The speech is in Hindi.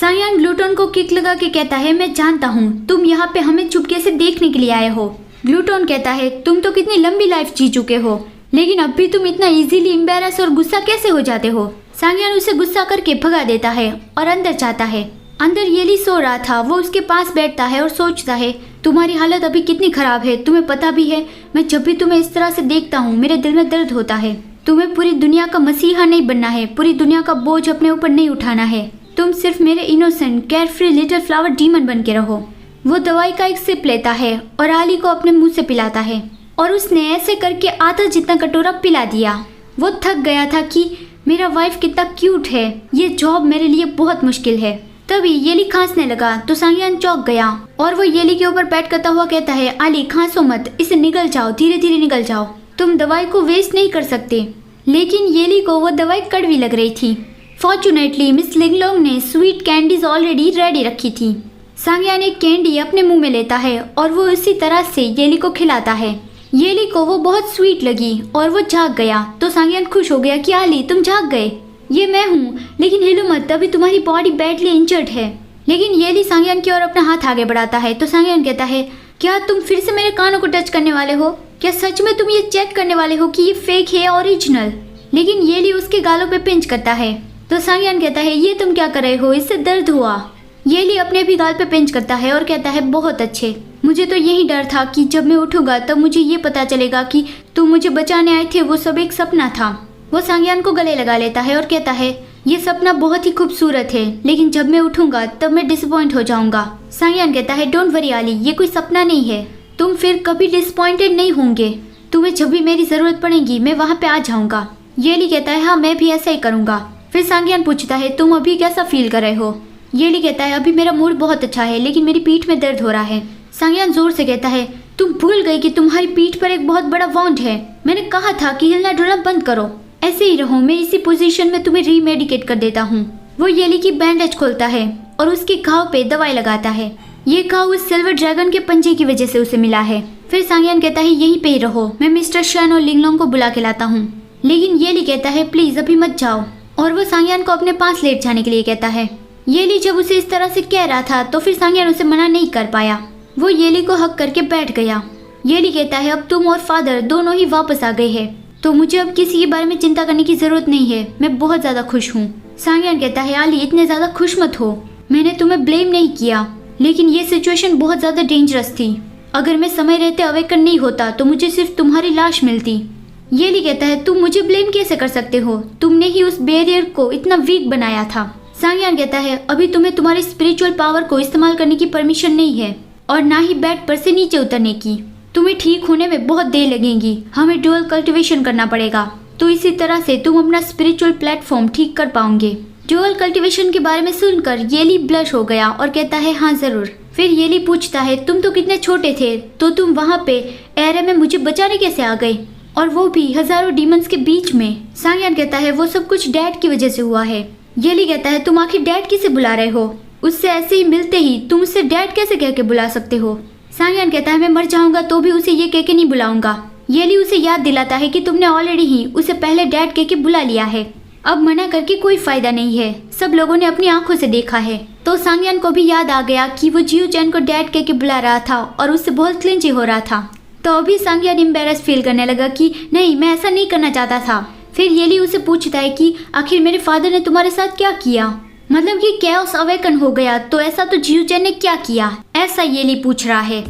सांगयान ग्लूटोन को किक लगा के कहता है, मैं जानता हूँ तुम यहाँ पे हमें चुपके से देखने के लिए आए हो। ग्लूटोन कहता है, तुम तो कितनी लंबी लाइफ जी चुके हो, लेकिन अब भी तुम इतना इजीली एम्बैरस और गुस्सा कैसे हो जाते हो। सांगयान उसे गुस्सा करके भगा देता है और अंदर जाता है। अंदर येली सो रहा था। वो उसके पास बैठता है और सोचता है, तुम्हारी हालत अभी कितनी खराब है, तुम्हें पता भी है। मैं जब भी तुम्हें इस तरह से देखता हूँ मेरे दिल में दर्द होता है। तुम्हें पूरी दुनिया का मसीहा नहीं बनना है, पूरी दुनिया का बोझ अपने ऊपर नहीं उठाना है। तुम सिर्फ मेरे innocent carefree little flower demon बन के रहो। वो दवाई का एक सिप लेता है और आली को अपने मुंह से पिलाता है और उसने ऐसे करके आधा जितना कटोरा पिला दिया। वो थक गया था कि मेरा वाइफ कितना क्यूट है, ये जॉब मेरे लिए बहुत मुश्किल है। तभी येली खांसने लगा तो सांगयान चौंक गया और वो येली के ऊपर बैठ करता हुआ कहता है, आली खांसो मत, इसे निगल जाओ, धीरे धीरे निगल जाओ, तुम दवाई को वेस्ट नहीं कर सकते। लेकिन येली को वो दवाई कड़वी लग रही थी। फॉर्चुनेटली मिस लिंगलोंग ने स्वीट कैंडीज ऑलरेडी रेडी रखी थी। सांगयान एक कैंडी अपने मुंह में लेता है और वो इसी तरह से येली को खिलाता है। येली को वो बहुत स्वीट लगी और वो जाग गया। तो सांगयान खुश हो गया कि आली तुम जाग गए, ये मैं हूँ, लेकिन हिलो मत, अभी तुम्हारी बॉडी बैडली इंजर्ड है। लेकिन येली सांगयान की ओर अपना हाथ आगे बढ़ाता है तो सांगयान कहता है, क्या तुम फिर से मेरे कानों को टच करने वाले हो? क्या सच में तुम ये चेक करने वाले हो कि ये फेक है या ओरिजिनल? लेकिन येली उसके गालों पे पिंच करता है तो सांगयान कहता है, ये तुम क्या कर रहे हो, इससे दर्द हुआ। येली अपने भी गाल पे पिंच करता है और कहता है, बहुत अच्छे, मुझे तो यही डर था कि जब मैं उठूंगा तब मुझे ये पता चलेगा कि तुम मुझे बचाने आए थे, वो सब एक सपना था। वो सांगयान को गले लगा लेता है और कहता है, ये सपना बहुत ही खूबसूरत है, लेकिन जब मैं उठूंगा तब मैं डिसअपॉइंट हो जाऊंगा। सांगयान कहता है, डोंट वरी आली, ये कोई सपना नहीं है, तुम फिर कभी डिसअपॉइंटेड नहीं होंगे, तुम्हें जब भी मेरी जरूरत पड़ेगी मैं वहाँ पे आ जाऊंगा। येली कहता है, हाँ मैं भी ऐसा ही करूंगा। फिर सांगयान पूछता है, तुम अभी कैसा फील कर रहे हो? येली कहता है, अभी मेरा मूड बहुत अच्छा है, लेकिन मेरी पीठ में दर्द हो रहा है। सांगयान जोर से कहता है, तुम भूल गई कि तुम्हारी पीठ पर एक बहुत बड़ा वाउंड है। मैंने कहा था कि हिलना डुलना बंद करो, ऐसे ही रहो, मैं इसी पोजीशन में तुम्हें रीमेडिकेट कर देता हूँ। वो येली की बैंडेज खोलता है और उसके घाव पे दवाई लगाता है। ये घाव उस सिल्वर ड्रैगन के पंजे की वजह से उसे मिला है। फिर सांगयान कहता है, यहीं पे ही रहो, मैं मिस्टर शन और लिंगलोंग को बुला के लाता हूँ। लेकिन येली कहता है, प्लीज अभी मत जाओ, और वो सांगयान को अपने पास लेट जाने के लिए कहता है। येली जब उसे इस तरह से कह रहा था तो फिर सांगयान उसे मना नहीं कर पाया। वो येली को हक करके बैठ गया। येली कहता है, अब तुम और फादर दोनों ही वापस आ गए हैं, तो मुझे अब किसी के बारे में चिंता करने की जरूरत नहीं है, मैं बहुत ज्यादा खुश हूँ। सांगयान कहता है, आली इतने ज्यादा खुश मत हो, मैंने तुम्हें ब्लेम नहीं किया, लेकिन ये सिचुएशन बहुत ज्यादा डेंजरस थी। अगर मैं समय रहते अवेकन नहीं होता तो मुझे सिर्फ तुम्हारी लाश मिलती। येली कहता है, तुम मुझे ब्लेम कैसे कर सकते हो, तुमने ही उस बैरियर को इतना वीक बनाया था। सांगयान कहता है, अभी तुम्हें तुम्हारी स्पिरिचुअल पावर को इस्तेमाल करने की परमिशन नहीं है और ना ही बेड पर से नीचे उतरने की। तुम्हें ठीक होने में बहुत देर लगेगी, हमें ड्यूअल कल्टीवेशन करना पड़ेगा, तो इसी तरह से तुम अपना स्पिरिचुअल प्लेटफॉर्म ठीक कर पाओगे। ड्यूअल कल्टीवेशन के बारे में सुनकर येली ब्लश हो गया और कहता है, हाँ जरूर। फिर येली पूछता है, तुम तो कितने छोटे थे, तो तुम वहाँ पे एरे में मुझे बचाने कैसे आ गए, और वो भी हजारों डीमंस के बीच में? सांगयान कहता है, वो सब कुछ डैड की वजह से हुआ है। येली कहता है, तुम आखिर डैड किसे बुला रहे हो? उससे ऐसे ही मिलते ही तुम उससे डैड कैसे कह के बुला सकते हो? सांगयान कहता है, मैं मर जाऊंगा तो भी उसे ये कह के नहीं बुलाऊंगा। येली उसे याद दिलाता है कि तुमने ऑलरेडी ही उसे पहले डैड कह के बुला लिया है, अब मना करके कोई फायदा नहीं है, सब लोगों ने अपनी आंखों से देखा है। तो सांगयान को भी याद आ गया कि वो जियो चैन को डैड कह के बुला रहा था और उससे बहुत क्लिंची हो रहा था। तो अभी सांगयान एम्बैरस फील करने लगा कि नहीं, मैं ऐसा नहीं करना चाहता था। फिर येली उसे पूछता है कि आखिर मेरे फादर ने तुम्हारे साथ क्या किया, मतलब कि कैओस अवेकन हो गया, तो ऐसा तो जियो चैन ने क्या किया, ऐसा येली पूछ रहा है।